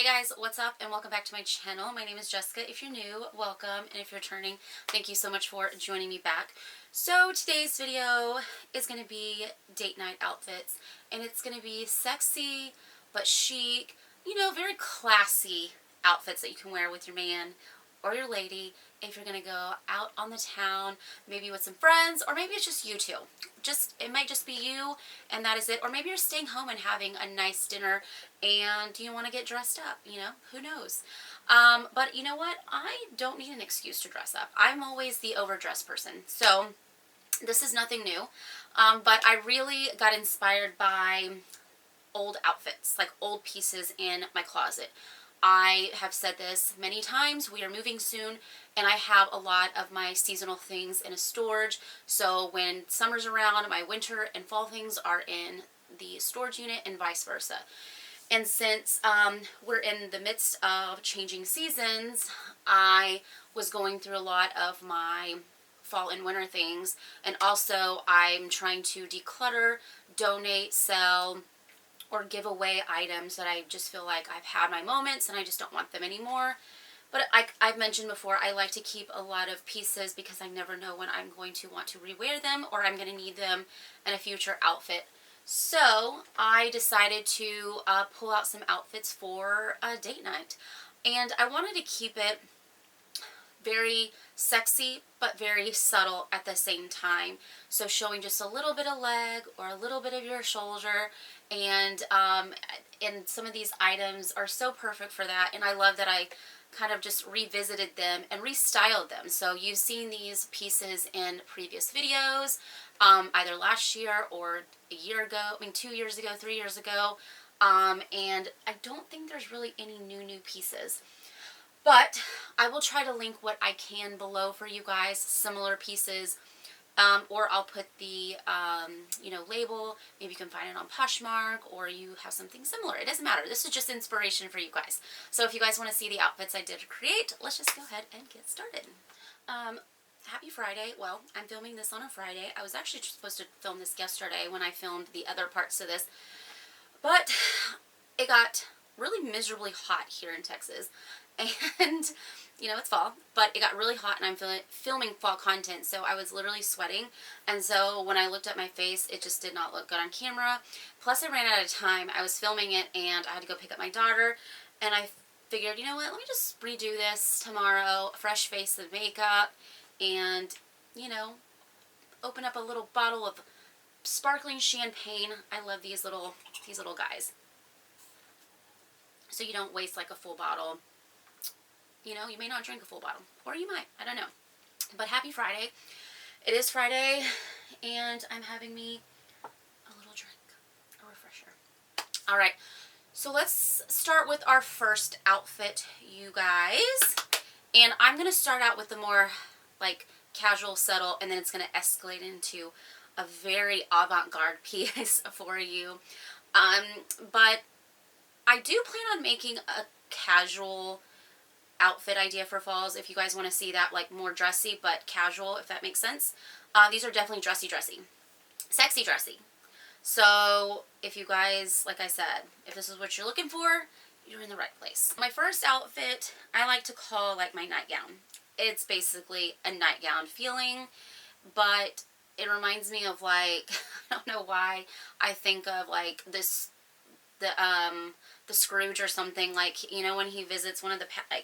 Hey guys, what's up and welcome back to my channel. My name is Jessica. If you're new, welcome, and if you're returning, thank you so much for joining me back. So today's video is going to be date night outfits, and it's going to be sexy but chic, very classy outfits that you can wear with your man or your lady if you're going to go out on the town, maybe with some friends, or maybe it's just you two. It might just be you and that is it, or maybe you're staying home and having a nice dinner and you want to get dressed up, who knows. But you know what, I don't need an excuse to dress up. I'm always the overdressed person, so this is nothing new. But I really got inspired by old outfits, like old pieces in my closet. I have said this many times, we are moving soon, and I have a lot of my seasonal things in a storage, so when summer's around, my winter and fall things are in the storage unit and vice versa. And since we're in the midst of changing seasons, I was going through a lot of my fall and winter things, and also I'm trying to declutter, donate, sell, or give away items that I just feel like I've had my moments and I just don't want them anymore. But I've mentioned before, I like to keep a lot of pieces because I never know when I'm going to want to rewear them or I'm going to need them in a future outfit. So I decided to pull out some outfits for a date night. And I wanted to keep it very sexy but very subtle at the same time, so showing just a little bit of leg or a little bit of your shoulder, and some of these items are so perfect for that, and I love that I kind of just revisited them and restyled them. So you've seen these pieces in previous videos, either last year or a year ago, 2 years ago, 3 years ago, and I don't think there's really any new pieces. But I will try to link what I can below for you guys, similar pieces, or I'll put the, label. Maybe you can find it on Poshmark, or you have something similar. It doesn't matter. This is just inspiration for you guys. So if you guys want to see the outfits I did create, let's just go ahead and get started. Happy Friday. Well, I'm filming this on a Friday. I was actually supposed to film this yesterday when I filmed the other parts of this, but it got really miserably hot here in Texas. And, it's fall, but it got really hot and I'm filming fall content, so I was literally sweating. And so when I looked at my face, it just did not look good on camera. Plus, I ran out of time. I was filming it and I had to go pick up my daughter. And I figured, you know what, let me just redo this tomorrow. Fresh face of makeup and, open up a little bottle of sparkling champagne. I love these little guys. So you don't waste like a full bottle. You may not drink a full bottle, or you might, I don't know. But happy Friday. It is Friday, and I'm having me a little drink, a refresher. All right, so let's start with our first outfit, you guys. And I'm going to start out with the more, casual, subtle, and then it's going to escalate into a very avant-garde piece for you. But I do plan on making a casual outfit idea for falls if you guys want to see that, more dressy but casual, if that makes sense. These are definitely dressy, sexy dressy. So if you guys, like I said, if this is what you're looking for, you're in the right place. My first outfit I like to call my nightgown. It's basically a nightgown feeling, but it reminds me of I don't know why I think of the Scrooge or something, when he visits one of the, I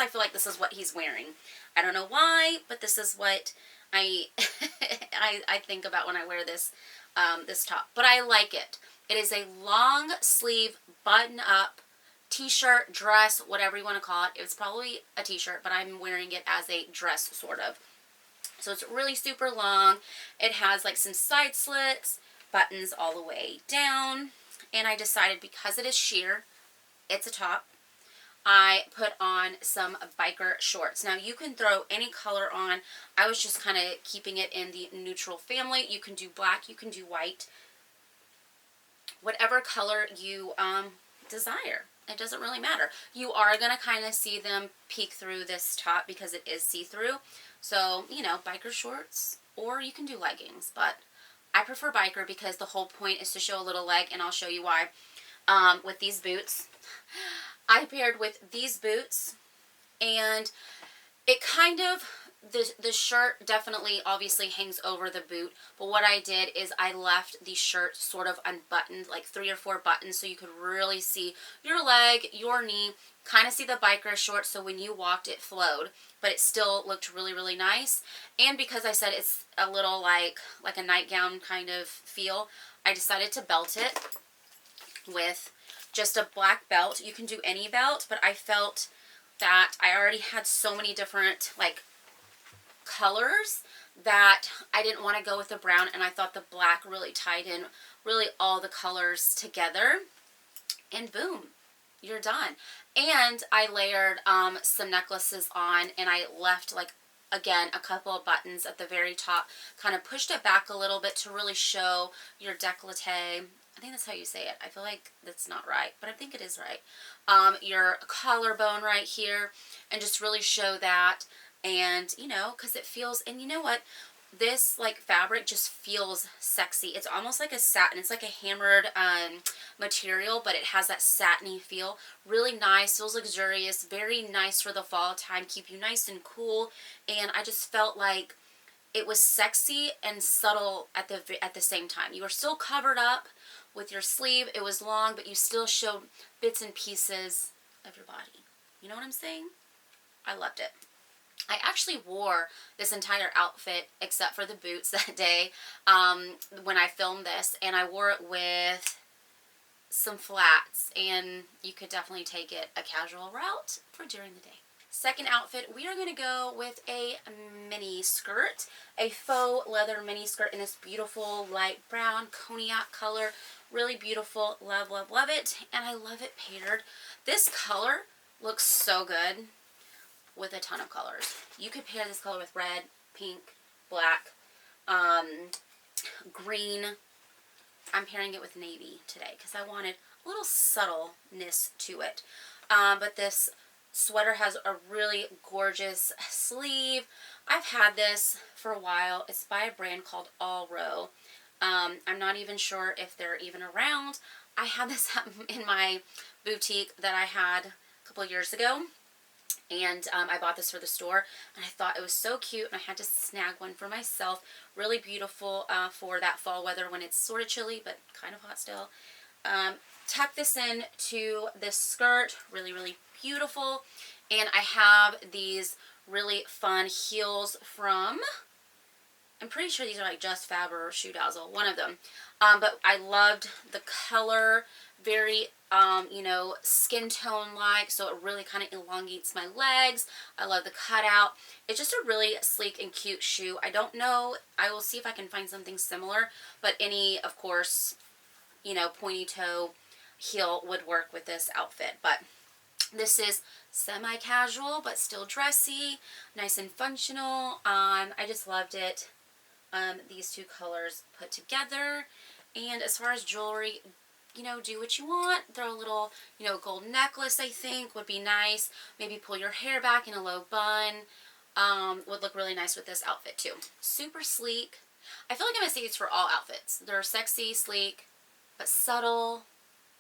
feel like this is what he's wearing. I don't know why, but this is what I think about when I wear this, this top. But I like it. It is a long sleeve, button up, t-shirt, dress, whatever you want to call it. It's probably a t-shirt, but I'm wearing it as a dress, sort of. So it's really super long. It has some side slits, buttons all the way down. And I decided, because it is sheer, it's a top, I put on some biker shorts. Now, you can throw any color on. I was just kind of keeping it in the neutral family. You can do black, you can do white, whatever color you desire. It doesn't really matter. You are going to kind of see them peek through this top because it is see-through. So, biker shorts, or you can do leggings, but I prefer biker because the whole point is to show a little leg, and I'll show you why. with these boots. I paired with these boots, and it kind of, the shirt definitely obviously hangs over the boot, but what I did is I left the shirt sort of unbuttoned, like 3 or 4 buttons, so you could really see your leg, your knee, kind of see the biker shorts, so when you walked it flowed, but it still looked really, really nice. And because I said it's a little like a nightgown kind of feel, I decided to belt it with just a black belt. You can do any belt, but I felt that I already had so many different like colors that I didn't want to go with the brown, and I thought the black really tied in really all the colors together, and boom, you're done. And I layered some necklaces on, and I left, like, again, a couple of buttons at the very top, kind of pushed it back a little bit to really show your décolleté. I think that's how you say it. I feel like that's not right, but I think it is right. Your collarbone right here, and just really show that. And, you know, because it feels, and you know what? This, like, fabric just feels sexy. It's almost like a satin. It's like a hammered material, but it has that satiny feel. Really nice. Feels luxurious. Very nice for the fall time. Keep you nice and cool. And I just felt like it was sexy and subtle at the same time. You were still covered up with your sleeve. It was long, but you still showed bits and pieces of your body. You know what I'm saying? I loved it. I actually wore this entire outfit except for the boots that day when I filmed this, and I wore it with some flats, and you could definitely take it a casual route for during the day. Second outfit, we are going to go with a mini skirt, a faux leather mini skirt in this beautiful light brown cognac color. Really beautiful. Love, love, love it, and I love it paired. This color looks so good with a ton of colors. You could pair this color with red, pink, black, green. I'm pairing it with navy today because I wanted a little subtleness to it. But this sweater has a really gorgeous sleeve. I've had this for a while. It's by a brand called All Row. I'm not even sure if they're even around. I had this in my boutique that I had a couple of years ago. And I bought this for the store, and I thought it was so cute, and I had to snag one for myself. Really beautiful for that fall weather when it's sort of chilly, but kind of hot still. Tuck this in to this skirt. Really, really beautiful. And I have these really fun heels from, I'm pretty sure these are like Just Fab or Shoe Dazzle, one of them. But I loved the color. Very you know, skin tone like, so it really kind of elongates my legs. I love the cutout. It's just a really sleek and cute shoe. I don't know, I will see if I can find something similar, but any, of course, you know, pointy toe heel would work with this outfit. But this is semi-casual but still dressy, nice and functional. I just loved it. These two colors put together. And as far as jewelry, you know, do what you want. Throw a little, you know, gold necklace, I think, would be nice. Maybe pull your hair back in a low bun. Would look really nice with this outfit, too. Super sleek. I feel like I'm going to say these for all outfits. They're sexy, sleek, but subtle.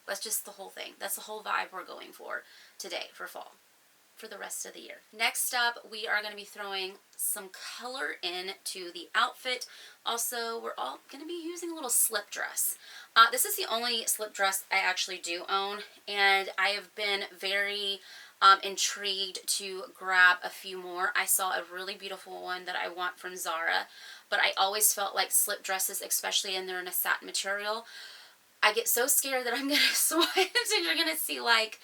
That's just the whole thing. That's the whole vibe we're going for today for fall, for the rest of the year. Next up, we are going to be throwing some color into the outfit. Also, we're all going to be using a little slip dress. This is the only slip dress I actually do own, and I have been very intrigued to grab a few more. I saw a really beautiful one that I want from Zara, but I always felt like slip dresses, especially in they're in a satin material, I get so scared that I'm going to sweat and you're going to see like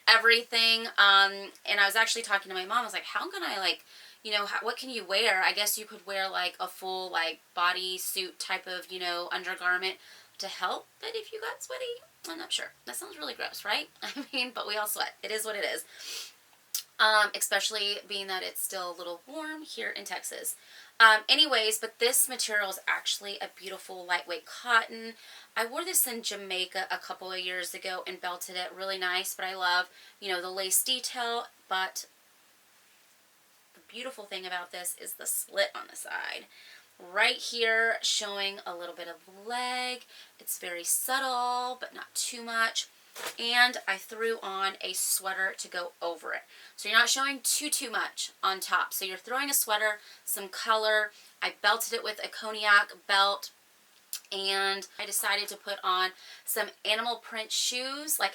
everything. And I was actually talking to my mom. I was like, how can I, like, you know, what can you wear? I guess you could wear like a full like body suit type of, you know, undergarment to help. But if you got sweaty, I'm not sure. That sounds really gross, right? I mean, but we all sweat. It is what it is. Especially being that it's still a little warm here in Texas. Anyways, but this material is actually a beautiful lightweight cotton. I wore this in Jamaica a couple of years ago and belted it really nice, but I love, you know, the lace detail. But the beautiful thing about this is the slit on the side. Right here, showing a little bit of leg. It's very subtle, but not too much. and I threw on a sweater to go over it. So you're not showing too much on top. So you're throwing a sweater, some color. I belted it with a cognac belt, and I decided to put on some animal print shoes, like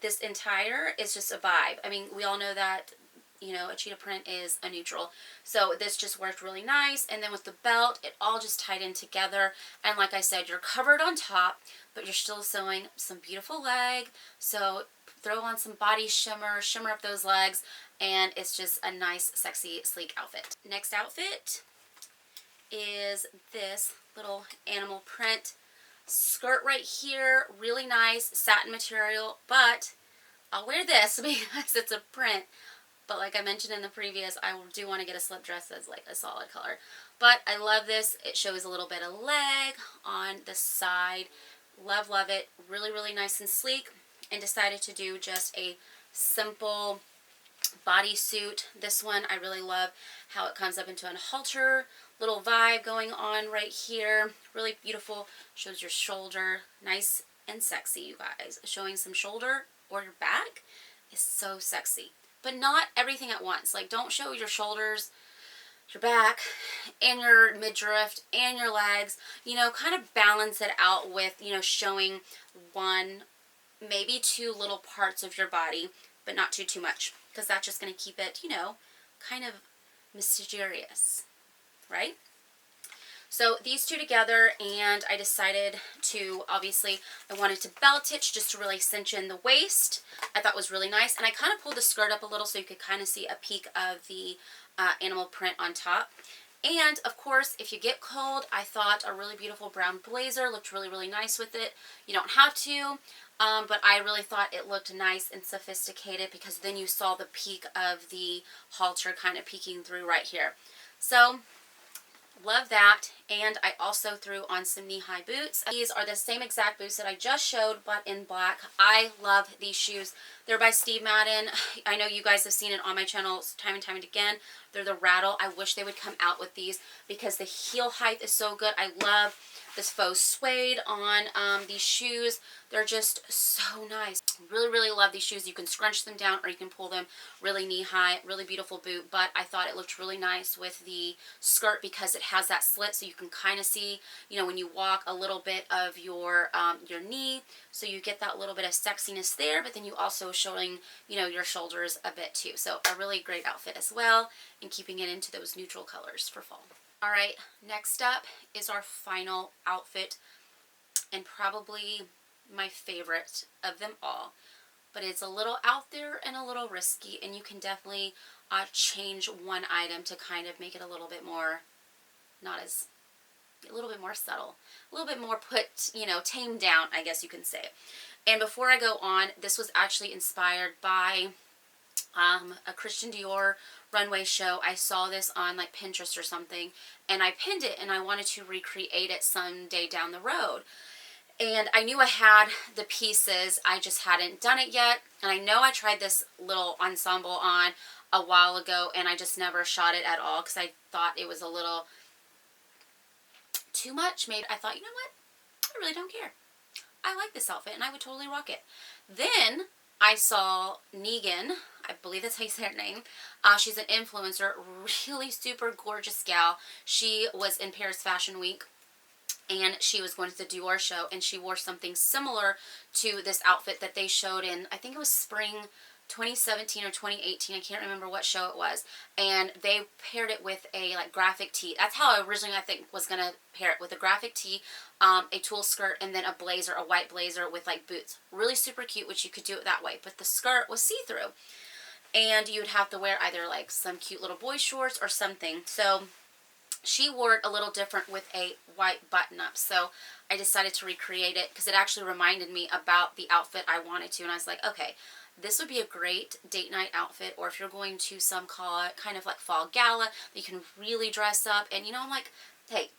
this entire is just a vibe. I mean, we all know that, you know, a cheetah print is a neutral. So this just worked really nice. And then with the belt, it all just tied in together. And like I said, you're covered on top, but you're still sewing some beautiful leg. So throw on some body shimmer, shimmer up those legs, and it's just a nice, sexy, sleek outfit. Next outfit is this little animal print skirt right here. Really nice satin material, but I'll wear this because it's a print. But like I mentioned in the previous, I do want to get a slip dress that's like a solid color. But I love this. It shows a little bit of leg on the side. Love it. Really nice and sleek. And decided to do just a simple bodysuit. This one, I really love how it comes up into a halter. Little vibe going on right here. Really beautiful. Shows your shoulder. Nice and sexy, you guys. Showing some shoulder or your back is so sexy. But not everything at once. Like, don't show your shoulders, your back, and your midriff, and your legs. You know, kind of balance it out with, you know, showing one, maybe two little parts of your body, but not too much. Because that's just going to keep it, you know, kind of mysterious, right? So these two together, and I decided to, obviously, I wanted to belt it just to really cinch in the waist. I thought was really nice. And I kind of pulled the skirt up a little so you could kind of see a peek of the animal print on top. And, of course, if you get cold, I thought a really beautiful brown blazer looked really nice with it. You don't have to, but I really thought it looked nice and sophisticated because then you saw the peak of the halter kind of peeking through right here. So love that. And I also threw on some knee-high boots. These are the same exact boots that I just showed, but in black. I love these shoes. They're by Steve Madden. I know you guys have seen it on my channel time and time and again. They're the Rattle. I wish they would come out with these because the heel height is so good. I love this faux suede on these shoes. They're just so nice. Really love these shoes. You can scrunch them down or you can pull them really knee-high. Really beautiful boot, but I thought it looked really nice with the skirt because it has that slit, so you can kind of see, you know, when you walk, a little bit of your knee, so you get that little bit of sexiness there, but then you also showing, you know, your shoulders a bit too. So a really great outfit as well, and keeping it into those neutral colors for fall. All right, next up is our final outfit, and probably my favorite of them all. But it's a little out there and a little risky, and you can definitely change one item to kind of make it a little bit more, a little bit more subtle, a little bit more put, you know, tamed down, I guess you can say. And before I go on, this was actually inspired by a Christian Dior runway show. I saw this on like Pinterest or something, and I pinned it, and I wanted to recreate it someday down the road. And I knew I had the pieces, I just hadn't done it yet. And I know I tried this little ensemble on a while ago, and I just never shot it at all because I thought it was a little too much. Maybe I thought, you know what, I really don't care. I like this outfit, and I would totally rock it. Then I saw Negan, I believe that's how you say her name. She's an influencer, really super gorgeous gal. She was in Paris Fashion Week, and she was going to the Dior show, and she wore something similar to this outfit that they showed in, I think it was spring 2017 or 2018, I can't remember what show it was, and they paired it with a like graphic tee. That's how I originally, I think, was going to pair it, with a graphic tee, a tulle skirt, and then a blazer, a white blazer with like boots. Really super cute, which you could do it that way, but the skirt was see-through, and you would have to wear either like some cute little boy shorts or something. So she wore it a little different with a white button-up, so I decided to recreate it because it actually reminded me about the outfit I wanted to, and I was like, okay, this would be a great date night outfit, or if you're going to some kind of like fall gala, you can really dress up. And you know, I'm like, hey,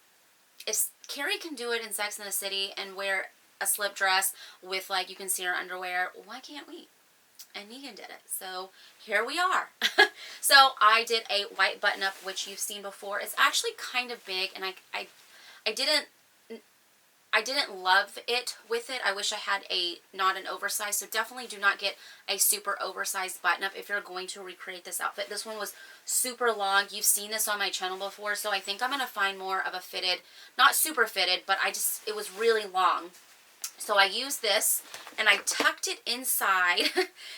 if Carrie can do it in Sex and the City and wear a slip dress with, like, you can see her underwear, why can't we? And Negan did it, so here we are. So I did a white button-up, which you've seen before. It's actually kind of big, and I I didn't love it with it. I wish I had not an oversized, so definitely do not get a super oversized button-up if you're going to recreate this outfit. This one was super long. You've seen this on my channel before, so I think I'm going to find more of a fitted, not super fitted, but it was really long. So I used this, and I tucked it inside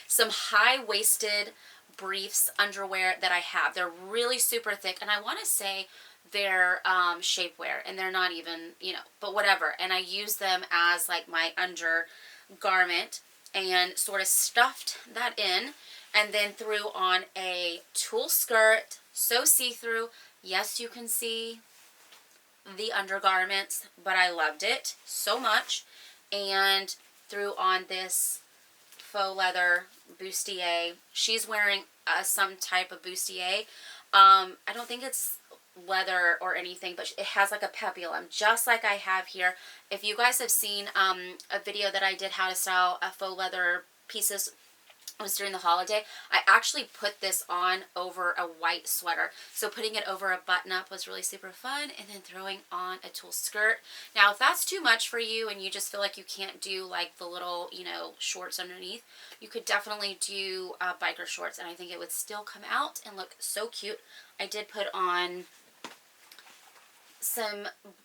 some high-waisted briefs underwear that I have. They're really super thick, and I want to say they're shapewear, and they're not even, you know, but whatever. And I used them as like my undergarment and sort of stuffed that in, and then threw on a tulle skirt, so see-through. Yes, you can see the undergarments, but I loved it so much. And threw on this faux leather bustier. She's wearing some type of bustier. I don't think it's leather or anything, but it has like a peplum, just like I have here. If you guys have seen a video that I did how to style a faux leather pieces, it was during the holiday. I actually put this on over a white sweater. So putting it over a button-up was really super fun, and then throwing on a tulle skirt. Now, if that's too much for you and you just feel like you can't do like the little, you know, shorts underneath, you could definitely do biker shorts, and I think it would still come out and look so cute. I did put on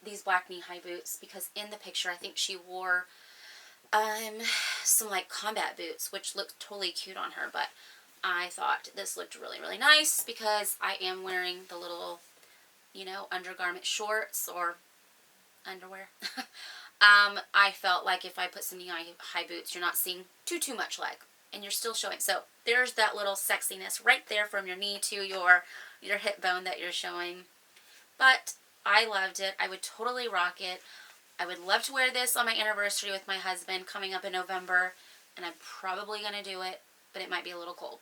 these black knee-high boots because in the picture I think she wore some like combat boots, which looked totally cute on her, but I thought this looked really, really nice because I am wearing the little, you know, undergarment shorts or underwear. I felt like if I put some knee-high boots, you're not seeing too much leg, and you're still showing. So there's that little sexiness right there from your knee to your hip bone that you're showing. But I loved it. I would totally rock it. I would love to wear this on my anniversary with my husband coming up in November, and I'm probably going to do it, but it might be a little cold.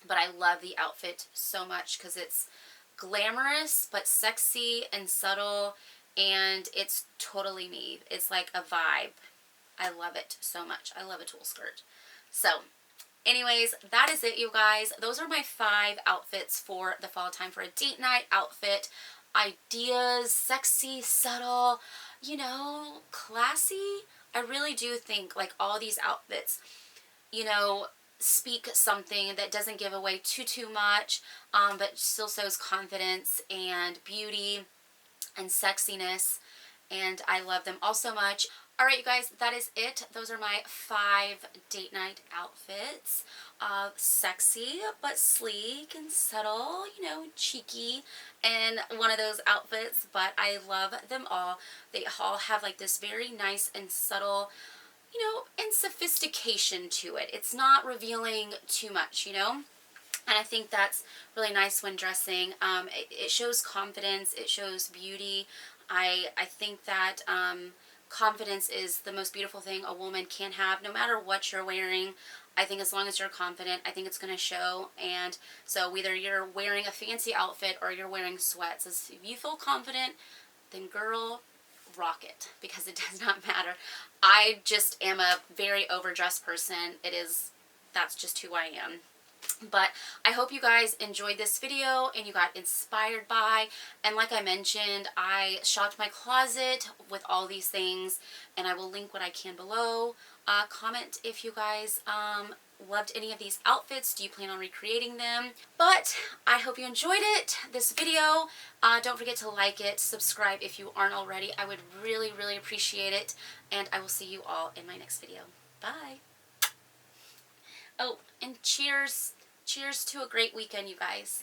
But I love the outfit so much because it's glamorous but sexy and subtle, and it's totally me. It's like a vibe. I love it so much. I love a tulle skirt. So anyways, that is it, you guys. Those are my 5 outfits for the fall time for a date night outfit. Ideas, sexy, subtle, you know, classy. I really do think like all these outfits, you know, speak something that doesn't give away too much, but still shows confidence and beauty and sexiness, and I love them all so much. Alright, you guys, that is it. Those are my 5 date night outfits. Sexy, but sleek and subtle, you know, cheeky, and one of those outfits, but I love them all. They all have like this very nice and subtle, you know, and sophistication to it. It's not revealing too much, you know? And I think that's really nice when dressing. It shows confidence. It shows beauty. I think that confidence is the most beautiful thing a woman can have, no matter what you're wearing. I think as long as you're confident, I think it's going to show. And so whether you're wearing a fancy outfit or you're wearing sweats, if you feel confident, then girl, rock it, because it does not matter. I just am a very overdressed person. That's just who I am. But I hope you guys enjoyed this video and you got inspired by, and like I mentioned, I shopped my closet with all these things, and I will link what I can below. Comment if you guys loved any of these outfits. Do you plan on recreating them? But I hope you enjoyed this video. Don't forget to like it, subscribe if you aren't already. I would really, really appreciate it, and I will see you all in my next video. Bye. Oh, and cheers to a great weekend, you guys.